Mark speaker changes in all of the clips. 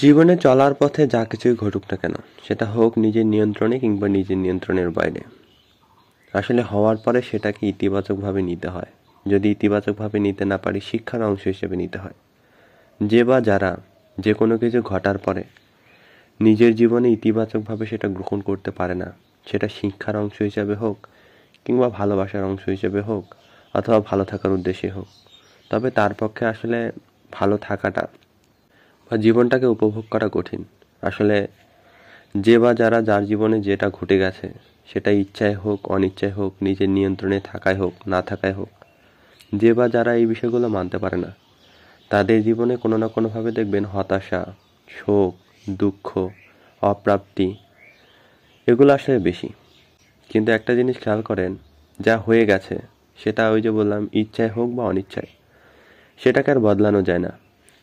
Speaker 1: জীবনে চলার পথে যা কিছুই ঘটুক না কেন, সেটা হোক নিজের নিয়ন্ত্রণে কিংবা নিজের নিয়ন্ত্রণের বাইরে, আসলে হওয়ার পরে সেটাকে ইতিবাচকভাবে নিতে হয়। যদি ইতিবাচকভাবে নিতে না পারি, শিক্ষার অংশ হিসেবে নিতে হয়। যে বা যারা যে কোনো কিছু ঘটার পরে নিজের জীবনে ইতিবাচকভাবে সেটা গ্রহণ করতে পারে না, সেটা শিক্ষার অংশ হিসেবে হোক কিংবা ভালোবাসার অংশ হিসেবে হোক অথবা ভালো থাকার উদ্দেশ্যে হোক, তবে তার পক্ষে আসলে ভালো থাকাটা বা জীবনটাকে উপভোগ করা কঠিন। আসলে যে বা যারা যার জীবনে যেটা ঘটে গেছে, সেটা ইচ্ছায় হোক অনিচ্ছায় হোক, নিজের নিয়ন্ত্রণে থাকায় হোক না থাকায় হোক, যে বা যারা এই বিষয়গুলো মানতে পারে না, তাদের জীবনে কোনো না কোনোভাবে দেখবেন হতাশা, শোক, দুঃখ, অপ্রাপ্তি এগুলো আসলে বেশি। কিন্তু একটা জিনিস খেয়াল করেন, যা হয়ে গেছে সেটা ওই যে বললাম, ইচ্ছায় হোক বা অনিচ্ছায়, সেটাকে আর বদলানো যায় না,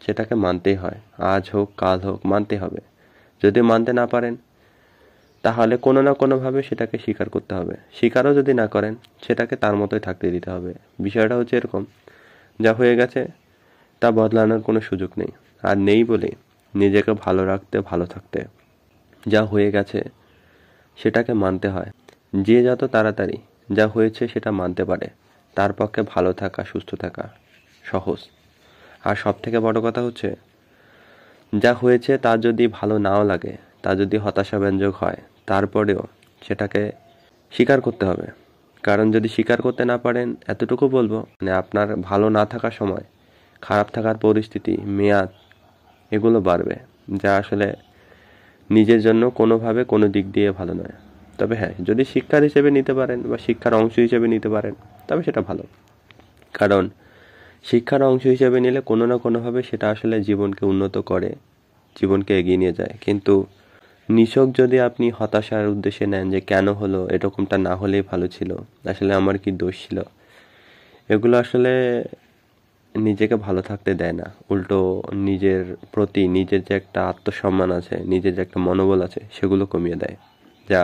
Speaker 1: সেটাকে মানতেই হয়। আজ হোক কাল হোক মানতে হবে। যদি মানতে না পারেন, তাহলে কোনো না কোনোভাবে সেটাকে স্বীকার করতে হবে। স্বীকারও যদি না করেন, সেটাকে তার মতোই থাকতে দিতে হবে। বিষয়টা হচ্ছে এরকম, যা হয়ে গেছে তা বদলানোর কোনো সুযোগ নেই। আর নেই বলে নিজেকে ভালো রাখতে, ভালো থাকতে, যা হয়ে গেছে সেটাকে মানতে হয়। যে যত তাড়াতাড়ি যা হয়েছে সেটা মানতে পারে, তার পক্ষে ভালো থাকা, সুস্থ থাকা সহজ। আর সব থেকে বড় কথা হচ্ছে, যা হয়েছে তা যদি ভালো নাও লাগে, তা যদি হতাশাব্যঞ্জক হয়, তারপরেও সেটাকে স্বীকার করতে হবে। কারণ যদি স্বীকার করতে না পারেন, এতটুকু বলবো, মানে আপনার ভালো না থাকার সময় খারাপ থাকার পরিস্থিতি, মেয়াদ এগুলো বাড়বে, যা আসলে নিজের জন্য কোনোভাবে কোনো দিক দিয়ে ভালো নয়। তবে হ্যাঁ, যদি শিক্ষার হিসেবে নিতে পারেন বা শিক্ষার অংশ হিসেবে নিতে পারেন, তবে সেটা ভালো। কারণ শিক্ষার অংশ হিসেবে নিলে কোনো না কোনোভাবে সেটা আসলে জীবনকে উন্নত করে, জীবনকে এগিয়ে নিয়ে যায়। কিন্তু নিছক যদি আপনি হতাশার উদ্দেশ্যে নেন যে কেন হলো, এরকমটা না হলেই ভালো ছিল, আসলে আমার কি দোষ ছিল, এগুলো আসলে নিজেকে ভালো থাকতে দেয় না। উল্টো নিজের প্রতি নিজের যে একটা আত্মসম্মান আছে, নিজের যে একটা মনোবল আছে, সেগুলো কমিয়ে দেয়, যা